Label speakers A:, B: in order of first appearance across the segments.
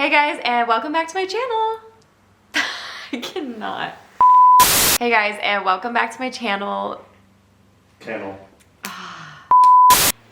A: Hey guys, and welcome back to my channel. I cannot. Hey guys, and welcome back to my channel.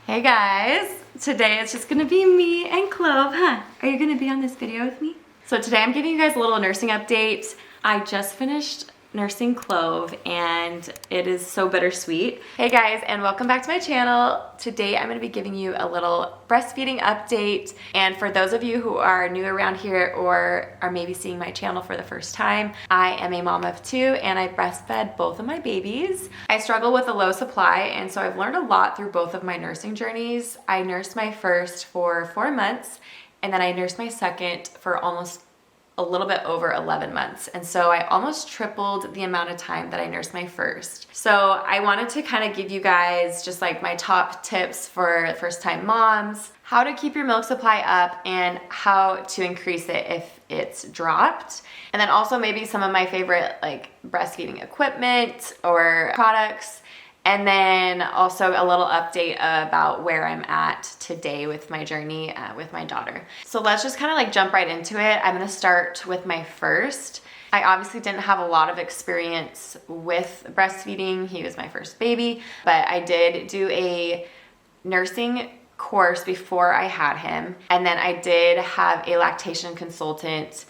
A: Hey guys, today it's just gonna be me and Clove, huh? Are you gonna be on this video with me? So today I'm giving you guys a little nursing update. I just finished nursing Clove and it is so bittersweet. Hey guys, and welcome back to my channel. Today I'm gonna be giving you a little breastfeeding update. And for those of you who are new around here or are maybe seeing my channel for the first time, I am a mom of two and I breastfed both of my babies. I struggle with a low supply, and so I've learned a lot through both of my nursing journeys. I nursed my first for 4 months, and then I nursed my second for almost a little bit over 11 months. And so I almost tripled the amount of time that I nursed my first. So I wanted to kind of give you guys just like my top tips for first time moms, how to keep your milk supply up and how to increase it if it's dropped. And then also maybe some of my favorite like breastfeeding equipment or products. And then also a little update about where I'm at today with my journey with my daughter. So let's just kind of like jump right into it. I'm gonna start with my first. I obviously didn't have a lot of experience with breastfeeding. He was my first baby, but I did do a nursing course before I had him. And then I did have a lactation consultant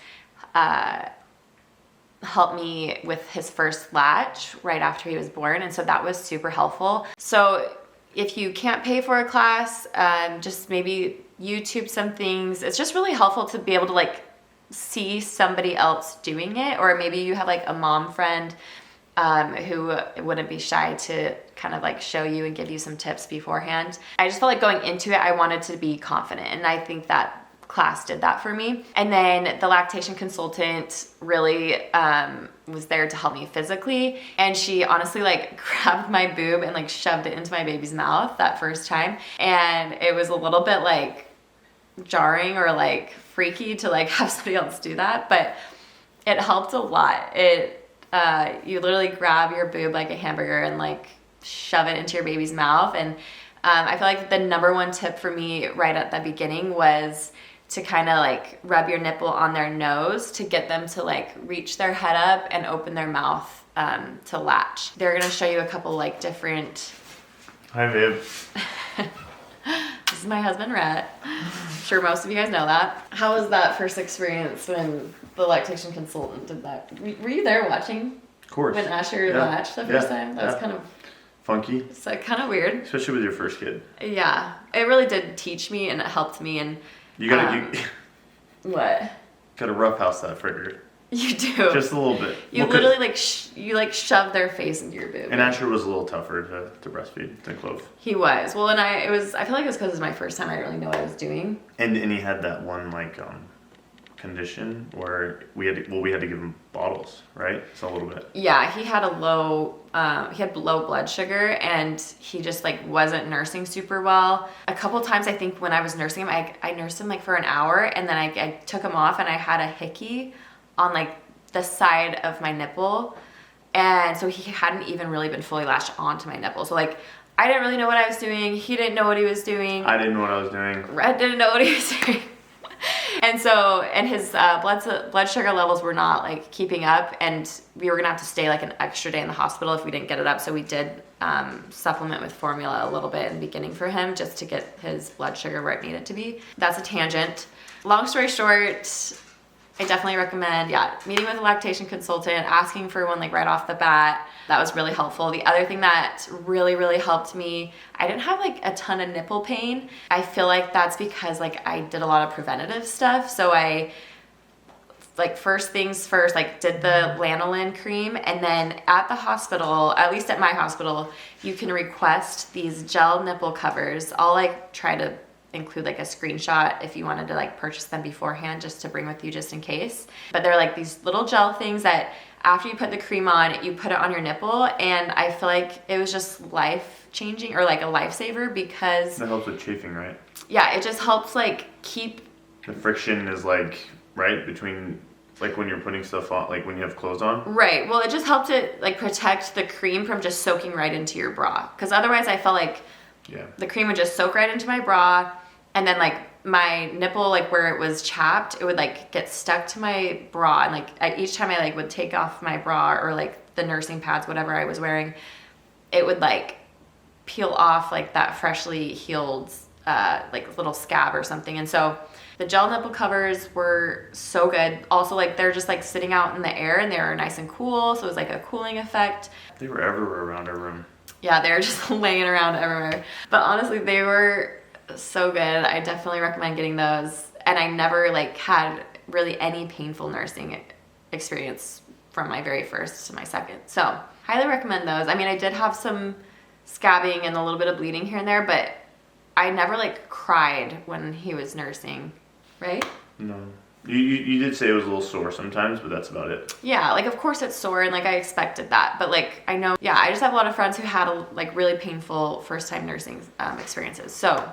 A: helped me with his first latch right after he was born, and so that was super helpful. So if you can't pay for a class, just maybe YouTube some things. It's just really helpful to be able to like see somebody else doing it, or maybe you have like a mom friend who wouldn't be shy to kind of like show you and give you some tips beforehand. I just felt like going into it, I wanted to be confident, and I think that class did that for me. And then the lactation consultant really was there to help me physically, and she honestly like grabbed my boob and like shoved it into my baby's mouth that first time, and it was a little bit like jarring or like freaky to like have somebody else do that, but it helped a lot. You literally grab your boob like a hamburger and like shove it into your baby's mouth. And I feel like the number one tip for me right at the beginning was to kind of like rub your nipple on their nose to get them to like reach their head up and open their mouth to latch. They're gonna show you a couple like different...
B: Hi, babe.
A: This is my husband, Rhett. I'm sure most of you guys know that. How was that first experience when the lactation consultant did that? Were you there watching?
B: Of course.
A: When Asher latched the first time? That was kind of...
B: funky.
A: It's like kind of weird.
B: Especially with your first kid.
A: Yeah. It really did teach me and it helped me, and
B: you gotta
A: what?
B: Gotta roughhouse that fritter.
A: You do.
B: Just a little bit.
A: You literally like you like shove their face into your boob.
B: And Asher was a little tougher to breastfeed than Clove.
A: He was. Well, and I feel like it was because it was my first time. I didn't really know what I was doing. And
B: he had that one like condition where we had to give him bottles, right? So a little bit.
A: Yeah, he had low blood sugar, and he just like wasn't nursing super well. A couple times I think when I was nursing him, I nursed him like for an hour, and then I took him off and I had a hickey on like the side of my nipple, and so he hadn't even really been fully latched onto my nipple. So like I didn't really know what I was doing. He didn't know what he was doing.
B: I didn't know what I was doing.
A: Red didn't know what he was doing. And his blood sugar levels were not like keeping up, and we were gonna have to stay like an extra day in the hospital if we didn't get it up. So we did supplement with formula a little bit in the beginning for him just to get his blood sugar where it needed to be. That's a tangent. Long story short, I definitely recommend, meeting with a lactation consultant, asking for one like right off the bat. That was really helpful. The other thing that really, really helped me, I didn't have like a ton of nipple pain. I feel like that's because like I did a lot of preventative stuff. So I like first things first, like did the lanolin cream, and then at the hospital, at least at my hospital, you can request these gel nipple covers. I'll like try to include like a screenshot if you wanted to like purchase them beforehand just to bring with you just in case. But they're like these little gel things that after you put the cream on, you put it on your nipple, and I feel like it was just life changing or like a lifesaver because
B: that helps with chafing, right?
A: Yeah, it just helps like keep
B: the friction is like right between like when you're putting stuff on, like when you have clothes on.
A: Right. Well, it just helped it like protect the cream from just soaking right into your bra, because otherwise I felt like the cream would just soak right into my bra. And then like my nipple, like where it was chapped, it would like get stuck to my bra, and like each time I like would take off my bra or like the nursing pads, whatever I was wearing, it would like peel off like that freshly healed like little scab or something. And so the gel nipple covers were so good. Also, like they're just like sitting out in the air and they were nice and cool, so it was like a cooling effect.
B: They were everywhere around our room.
A: Yeah, they were just laying around everywhere. But honestly, they were so good. I definitely recommend getting those. And I never like had really any painful nursing experience from my very first to my second. So highly recommend those. I mean, I did have some scabbing and a little bit of bleeding here and there, but I never like cried when he was nursing, right?
B: No. You did say it was a little sore sometimes, but that's about it.
A: Yeah, like of course it's sore and like I expected that, but like I know, yeah, I just have a lot of friends who had like really painful first time nursing experiences. So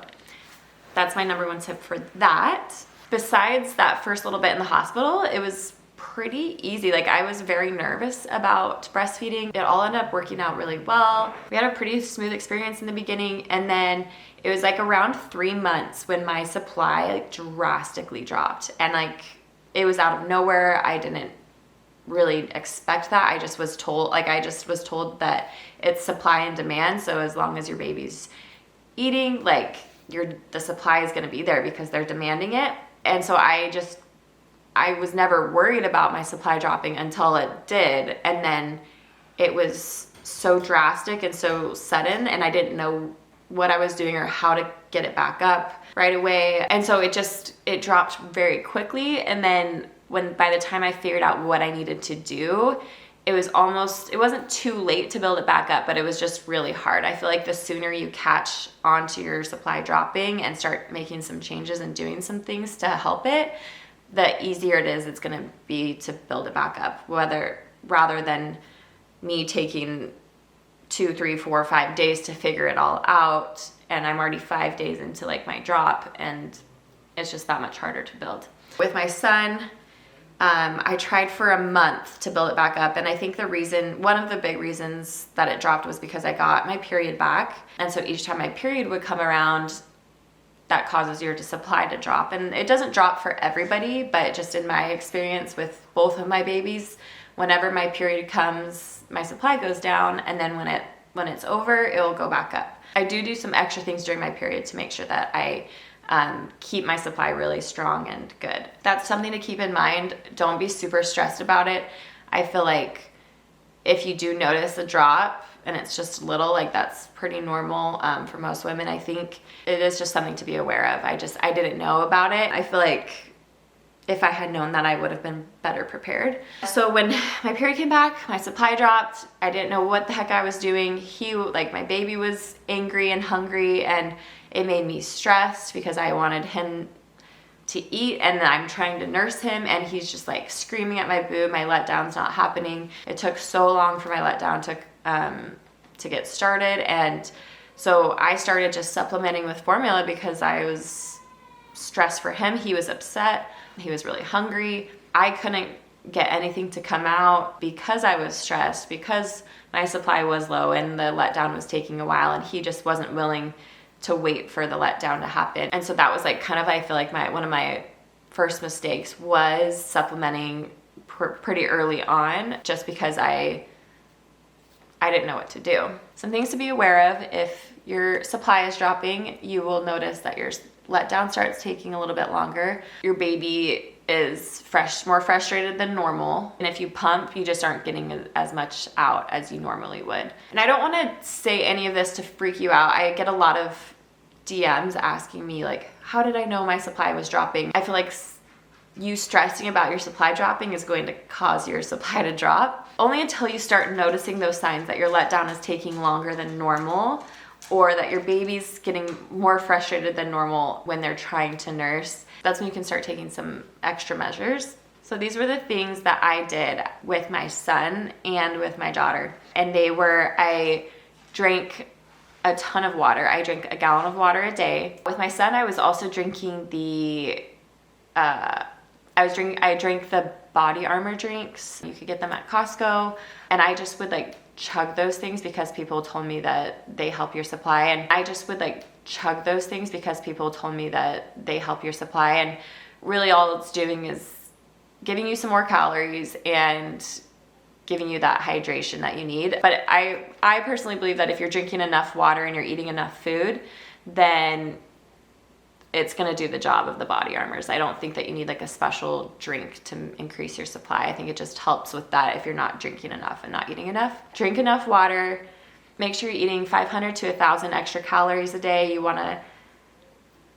A: that's my number one tip for that. Besides that first little bit in the hospital, it was pretty easy. Like I was very nervous about breastfeeding. It all ended up working out really well. We had a pretty smooth experience in the beginning, and then it was like around 3 months when my supply like drastically dropped, and like it was out of nowhere. I didn't really expect that. I just was told that it's supply and demand. So as long as your baby's eating, like the supply is going to be there because they're demanding it. And so I was never worried about my supply dropping until it did. And then it was so drastic and so sudden, and I didn't know what I was doing or how to get it back up right away. And so it dropped very quickly. And then by the time I figured out what I needed to do, it wasn't too late to build it back up, but it was just really hard. I feel like the sooner you catch onto your supply dropping and start making some changes and doing some things to help it, the easier it's going to be to build it back up, rather than me taking 2, 3, 4, 5 days to figure it all out. And I'm already 5 days into like my drop, and it's just that much harder to build. With my son, I tried for a month to build it back up. And I think one of the big reasons that it dropped was because I got my period back. And so each time my period would come around, that causes your supply to drop. And it doesn't drop for everybody, but just in my experience with both of my babies, whenever my period comes, my supply goes down, and then when it's over, it'll go back up. I do some extra things during my period to make sure that I keep my supply really strong and good. That's something to keep in mind. Don't be super stressed about it. I feel like if you do notice a drop and it's just little, like that's pretty normal for most women. I think it is just something to be aware of. I didn't know about it. I feel like if I had known that, I would have been better prepared. So when my period came back, my supply dropped. I didn't know what the heck I was doing. My baby was angry and hungry, and it made me stressed because I wanted him to eat, and I'm trying to nurse him, and he's just like screaming at my boob. My letdown's not happening. It took so long for my letdown to get started, and so I started just supplementing with formula because I was stressed for him. He was upset. He was really hungry. I couldn't get anything to come out because I was stressed, because my supply was low and the letdown was taking a while, and he just wasn't willing to wait for the letdown to happen. And so that was like kind of, I feel like one of my first mistakes was supplementing pretty early on, just because I didn't know what to do. Some things to be aware of: if your supply is dropping, you will notice that your letdown starts taking a little bit longer. Your baby is more frustrated than normal. And if you pump, you just aren't getting as much out as you normally would. And I don't want to say any of this to freak you out. I get a lot of DMs asking me like, how did I know my supply was dropping? I feel like you stressing about your supply dropping is going to cause your supply to drop. Only until you start noticing those signs that your letdown is taking longer than normal, or that your baby's getting more frustrated than normal when they're trying to nurse, that's when you can start taking some extra measures. So these were the things that I did with my son and with my daughter. And I drank a ton of water. I drank a gallon of water a day. With my son, I was also drinking I drank the Body Armor drinks. You could get them at Costco. And I just would chug those things because people told me that they help your supply. And I just would chug those things because people told me that they help your supply, and really all it's doing is giving you some more calories and giving you that hydration that you need. But I personally believe that if you're drinking enough water and you're eating enough food, then it's going to do the job of the body armors. I don't think that you need like a special drink to increase your supply. I think it just helps with that if you're not drinking enough and not eating enough. Drink enough water. Make sure you're eating 500 to 1,000 extra calories a day. You want to,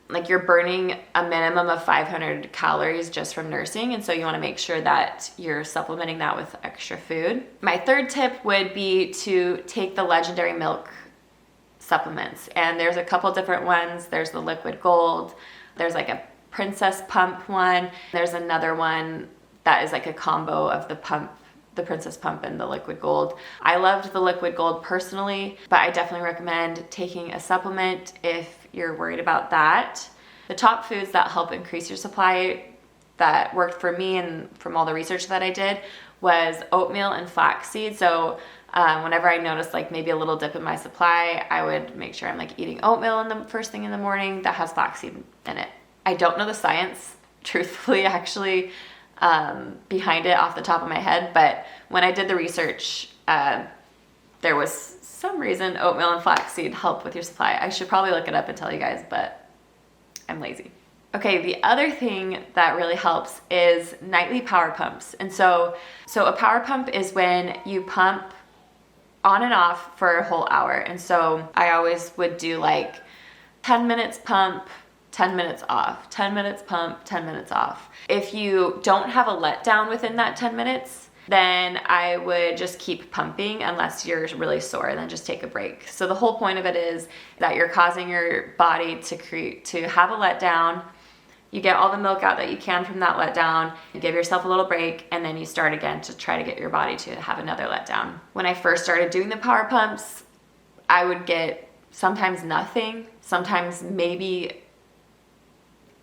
A: like, you're burning a minimum of 500 calories just from nursing, and so you want to make sure that you're supplementing that with extra food. My third tip would be to take the Legendary Milk supplements, and there's a couple different ones. There's the Liquid Gold, there's like a Princess Pump one, there's another one that is like a combo of the Princess Pump and the Liquid Gold. I loved the Liquid Gold personally, but I definitely recommend taking a supplement if you're worried about that. The top foods that help increase your supply that worked for me and from all the research that I did was oatmeal and flaxseed. So whenever I noticed like maybe a little dip in my supply, I would make sure I'm like eating oatmeal in the first thing in the morning that has flaxseed in it. I don't know the science, truthfully, actually, behind it off the top of my head, but when I did the research, there was some reason oatmeal and flaxseed help with your supply. I should probably look it up and tell you guys, but I'm lazy. Okay, the other thing that really helps is nightly power pumps. And so a power pump is when you pump on and off for a whole hour. And so I always would do like 10 minutes pump, 10 minutes off, 10 minutes pump, 10 minutes off. If you don't have a letdown within that 10 minutes, then I would just keep pumping unless you're really sore, and then just take a break. So the whole point of it is that you're causing your body to have a letdown. You get all the milk out that you can from that letdown, you give yourself a little break, and then you start again to try to get your body to have another letdown. When I first started doing the power pumps, I would get sometimes nothing, sometimes maybe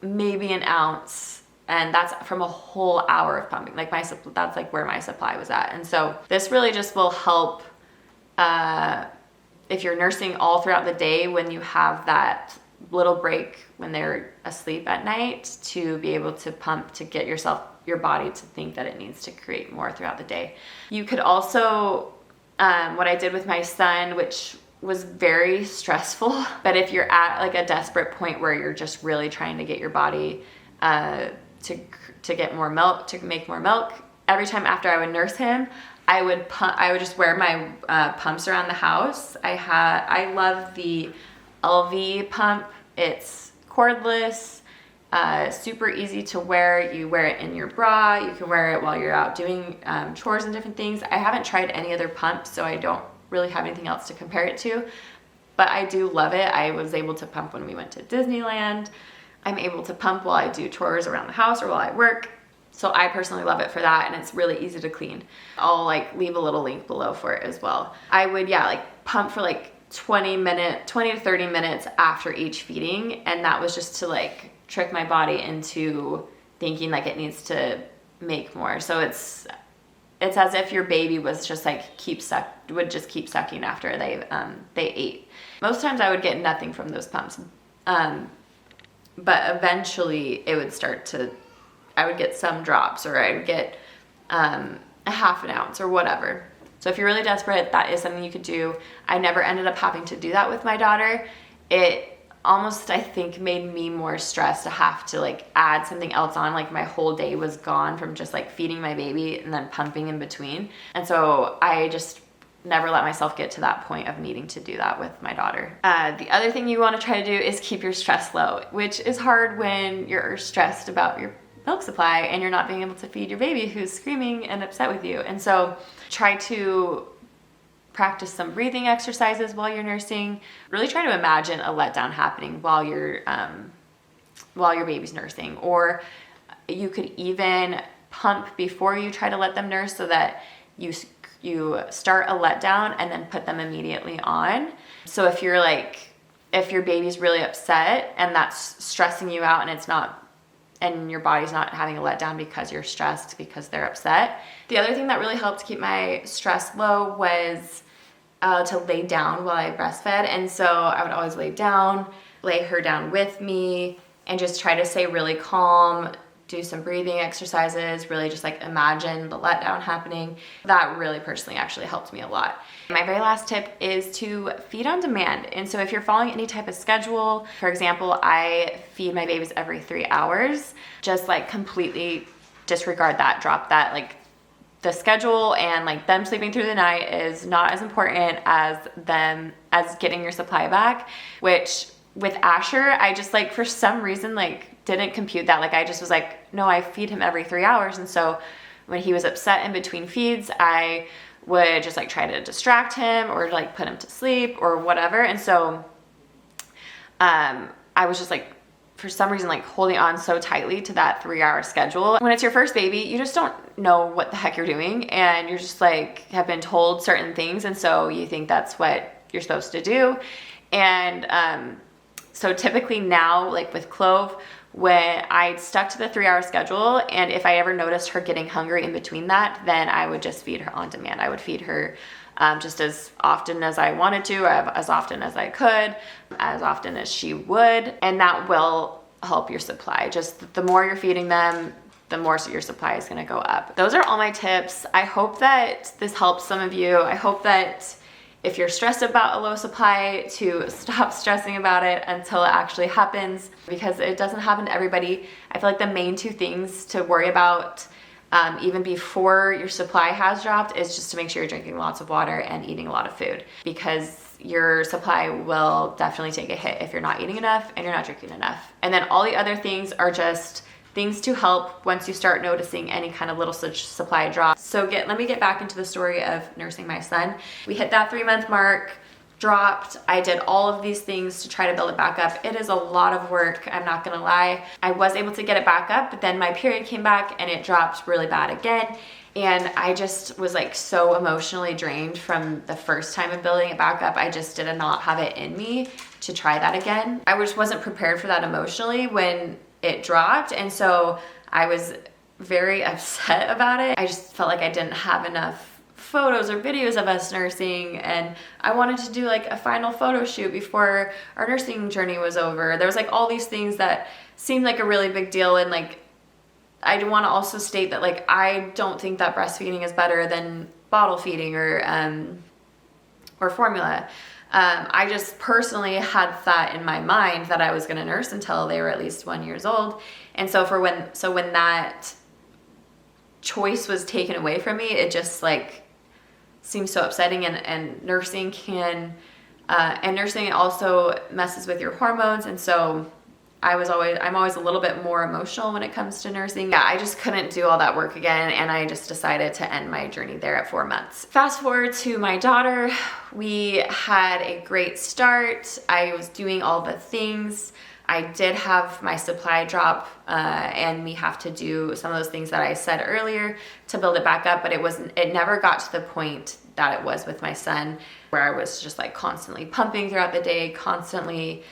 A: an ounce, and that's from a whole hour of pumping. Like that's like where my supply was at. And so this really just will help if you're nursing all throughout the day, when you have that little break when they're asleep at night, to be able to pump to get your body to think that it needs to create more throughout the day. You could also, what I did with my son, which was very stressful, but if you're at like a desperate point where you're just really trying to get your body to get more milk, to make more milk, every time after I would nurse him, I would just wear my pumps around the house. I love the LV pump. It's cordless, super easy to wear. You wear it in your bra. You can wear it while you're out doing chores and different things. I haven't tried any other pump, so I don't really have anything else to compare it to, but I do love it. I was able to pump when we went to Disneyland. I'm able to pump while I do chores around the house or while I work. So I personally love it for that, and it's really easy to clean. I'll like leave a little link below for it as well. I would, like pump for like 20 to 30 minutes after each feeding, and that was just to like trick my body into thinking like it needs to make more. So it's as if your baby was just like would just keep sucking after they ate. Most times I would get nothing from those pumps, but eventually it would I would get some drops, or I would get a half an ounce or whatever. So if you're really desperate, that is something you could do. I never ended up having to do that with my daughter. It almost, I think, made me more stressed to have to like add something else on. Like my whole day was gone from just like feeding my baby and then pumping in between. And so I just never let myself get to that point of needing to do that with my daughter. The other thing you want to try to do is keep your stress low, which is hard when you're stressed about your milk supply and you're not being able to feed your baby who's screaming and upset with you. And so try to practice some breathing exercises while you're nursing. Really try to imagine a letdown happening while your baby's nursing. Or you could even pump before you try to let them nurse, so that you start a letdown and then put them immediately on. So if your baby's really upset and that's stressing you out, and your body's not having a letdown because you're stressed because they're upset. The other thing that really helped keep my stress low was to lay down while I breastfed. And so I would always lay down. lay her down with me and just try to stay really calm, do some breathing exercises, really just like imagine the letdown happening. That really personally actually helped me a lot. My very last tip is to feed on demand. And so if you're following any type of schedule, for example, I feed my babies every 3 hours, just like completely disregard that, drop that. Like the schedule and like them sleeping through the night is not as important as getting your supply back, which with Asher, I just like for some reason like didn't compute that. Like I just was like, no, I feed him every 3 hours. And so when he was upset in between feeds, I would just like try to distract him or like put him to sleep or whatever. And so I was just like, for some reason, like holding on so tightly to that 3 hour schedule. When it's your first baby, you just don't know what the heck you're doing. And you're just like, have been told certain things. And so you think that's what you're supposed to do. And so typically now, like with Clove, when I stuck to the 3 hour schedule, and if I ever noticed her getting hungry in between that, then I would just feed her on demand. I would feed her just as often as I wanted to, as often as I could, as often as she would, and that will help your supply. Just the more you're feeding them, the more your supply is going to go up. Those are all my tips. I hope that this helps some of you. I hope that if you're stressed about a low supply, to stop stressing about it until it actually happens, because it doesn't happen to everybody. I feel like the main two things to worry about even before your supply has dropped is just to make sure you're drinking lots of water and eating a lot of food, because your supply will definitely take a hit if you're not eating enough and you're not drinking enough. And then all the other things are just things to help once you start noticing any kind of little supply drop. So let me get back into the story of nursing my son. We hit that 3-month mark, dropped. I did all of these things to try to build it back up. It is a lot of work, I'm not gonna lie. I was able to get it back up, but then my period came back and it dropped really bad again. And I just was like so emotionally drained from the first time of building it back up. I just did not have it in me to try that again. I just wasn't prepared for that emotionally when it dropped. And so I was very upset about it. I just felt like I didn't have enough photos or videos of us nursing, and I wanted to do like a final photo shoot before our nursing journey was over. There was like all these things that seemed like a really big deal, and like I want to also state that like I don't think that breastfeeding is better than bottle feeding or formula. I just personally had that in my mind that I was going to nurse until they were at least 1 year old. And so when that choice was taken away from me, it just like seems so upsetting. And nursing nursing also messes with your hormones. And so I'm always a little bit more emotional when it comes to nursing. Yeah, I just couldn't do all that work again, and I just decided to end my journey there at 4 months. Fast forward to my daughter, we had a great start. I was doing all the things. I did have my supply drop, and we have to do some of those things that I said earlier to build it back up, but it never got to the point that it was with my son, where I was just like constantly pumping throughout the day, constantly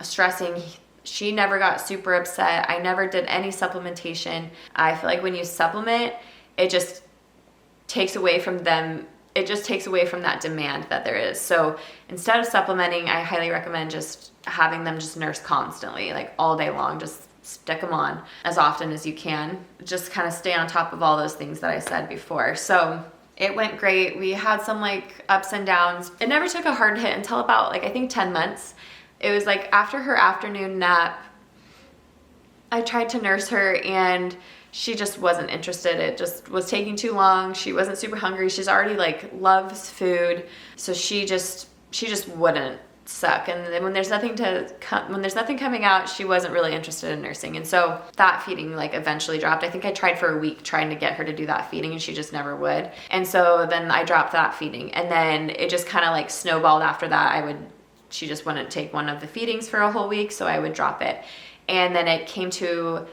A: stressing. She never got super upset. I never did any supplementation. I feel like when you supplement, it just takes away from them. It just takes away from that demand that there is. So instead of supplementing, I highly recommend just having them just nurse constantly, like all day long. Just stick them on as often as you can. Just kind of stay on top of all those things that I said before. So it went great. We had some like ups and downs. It never took a hard hit until about like, I think 10 months. It was like after her afternoon nap, I tried to nurse her and she just wasn't interested. It just was taking too long. She wasn't super hungry. She's already like loves food. So she just wouldn't suck. And then when there's nothing coming out, she wasn't really interested in nursing. And so that feeding like eventually dropped. I think I tried for a week trying to get her to do that feeding and she just never would. And so then I dropped that feeding, and then it just kind of like snowballed after that. She just wouldn't take one of the feedings for a whole week, so I would drop it. And then it came to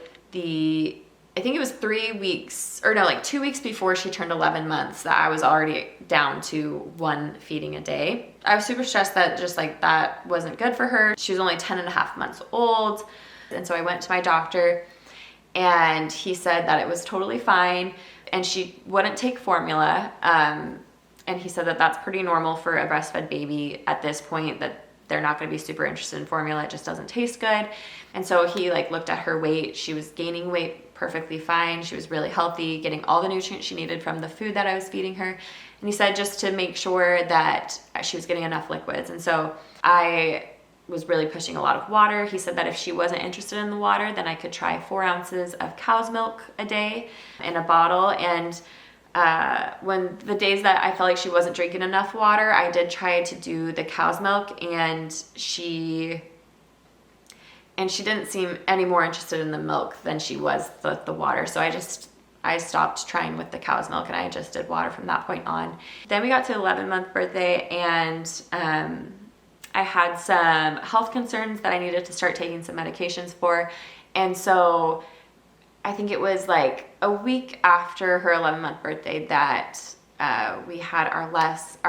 A: I think it was 2 weeks before she turned 11 months that I was already down to 1 feeding a day. I was super stressed that just like that wasn't good for her. She was only 10 and a half months old. And so I went to my doctor and he said that it was totally fine and she wouldn't take formula. And he said that that's pretty normal for a breastfed baby at this point, that they're not going to be super interested in formula. It just doesn't taste good. And so he like looked at her weight. She was gaining weight perfectly fine. She was really healthy, getting all the nutrients she needed from the food that I was feeding her. And he said just to make sure that she was getting enough liquids. And so I was really pushing a lot of water. He said that if she wasn't interested in the water, then I could try 4 ounces of cow's milk a day in a bottle. And when the days that I felt like she wasn't drinking enough water, I did try to do the cow's milk, and she didn't seem any more interested in the milk than she was the water. So I stopped trying with the cow's milk, and I just did water from that point on. Then we got to 11-month birthday, and I had some health concerns that I needed to start taking some medications for. And so I think it was like a week after her 11-month birthday that we had our last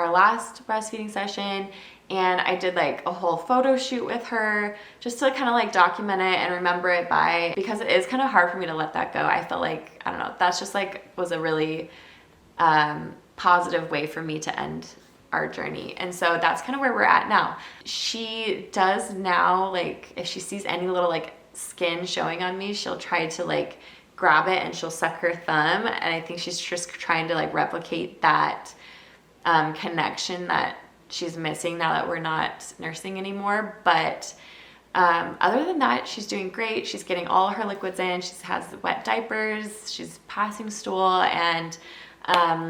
A: breastfeeding session, and I did like a whole photo shoot with her just to kind of like document it and remember it because it is kind of hard for me to let that go. I felt like, I don't know, that's just like was a really positive way for me to end our journey. And so that's kind of where we're at now. She does now, like if she sees any little like skin showing on me, she'll try to like grab it and she'll suck her thumb. And I think she's just trying to like replicate that connection that she's missing now that we're not nursing anymore. But other than that, she's doing great. She's getting all her liquids in. She has wet diapers. She's passing stool, and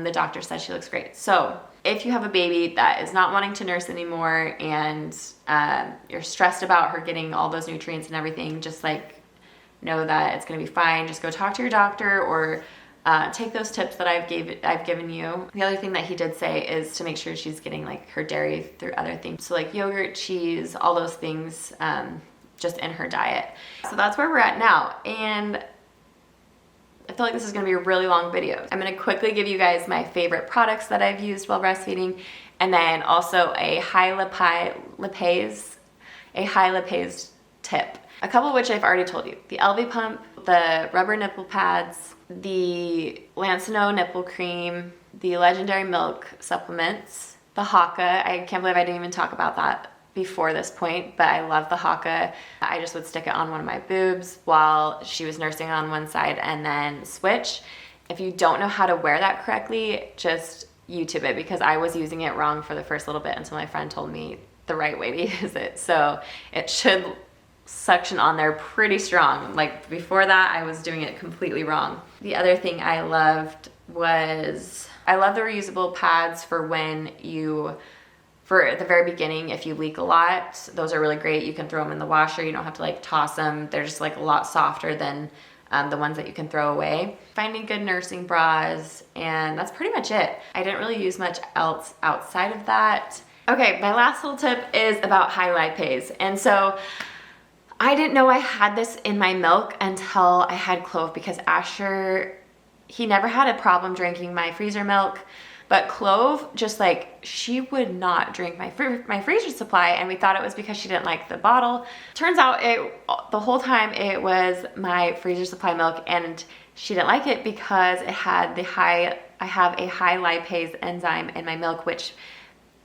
A: the doctor said she looks great. So if you have a baby that is not wanting to nurse anymore and you're stressed about her getting all those nutrients and everything, just like know that it's going to be fine. Just go talk to your doctor, or take those tips that I've given you. The other thing that he did say is to make sure she's getting like her dairy through other things. So like yogurt, cheese, all those things just in her diet. So that's where we're at now. And I feel like this is going to be a really long video. I'm going to quickly give you guys my favorite products that I've used while breastfeeding, and then also a high lipase tip. A couple of which I've already told you. The LV pump, the rubber nipple pads, the Lancino nipple cream, the Legendary milk supplements, the Haka. I can't believe I didn't even talk about that before this point, but I love the Haka. I just would stick it on one of my boobs while she was nursing on one side and then switch. If you don't know how to wear that correctly, just YouTube it, because I was using it wrong for the first little bit until my friend told me the right way to use it. So it should suction on there pretty strong. Like before that, I was doing it completely wrong. The other thing I loved was, I love the reusable pads for at the very beginning, if you leak a lot. Those are really great. You can throw them in the washer. You don't have to like toss them. They're just like a lot softer than the ones that you can throw away. Finding good nursing bras, and that's pretty much it. I didn't really use much else outside of that. Okay, my last little tip is about high lipase. And so I didn't know I had this in my milk until I had Clove, because Asher, he never had a problem drinking my freezer milk, but Clove, just like, she would not drink my freezer supply, and we thought it was because she didn't like the bottle. Turns out the whole time it was my freezer supply milk, and she didn't like it because it had I have a high lipase enzyme in my milk, which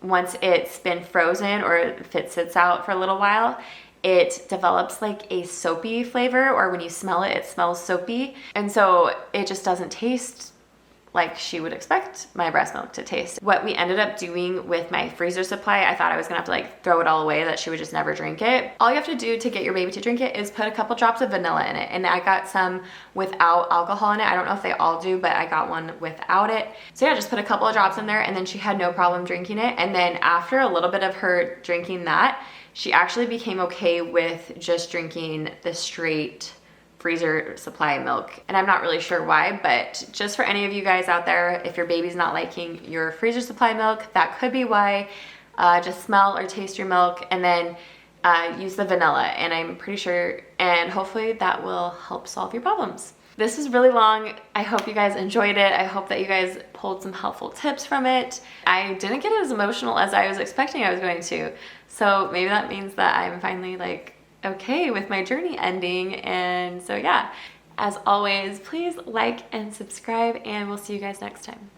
A: once it's been frozen or if it sits out for a little while, it develops like a soapy flavor, or when you smell it, it smells soapy. And so it just doesn't taste like she would expect my breast milk to taste. What we ended up doing with my freezer supply, I thought I was gonna have to like throw it all away, that she would just never drink it. All you have to do to get your baby to drink it is put a couple drops of vanilla in it. And I got some without alcohol in it. I don't know if they all do, but I got one without it. So yeah, just put a couple of drops in there, and then she had no problem drinking it. And then after a little bit of her drinking that, she actually became okay with just drinking the straight freezer supply milk. And I'm not really sure why, but just for any of you guys out there, if your baby's not liking your freezer supply milk, that could be why. Just smell or taste your milk, and then use the vanilla, and I'm pretty sure, and hopefully that will help solve your problems. This is really long. I hope you guys enjoyed it. I hope that you guys pulled some helpful tips from it. I didn't get as emotional as I was expecting I was going to. So maybe that means that I'm finally like okay with my journey ending. And so yeah, as always, please like and subscribe, and we'll see you guys next time.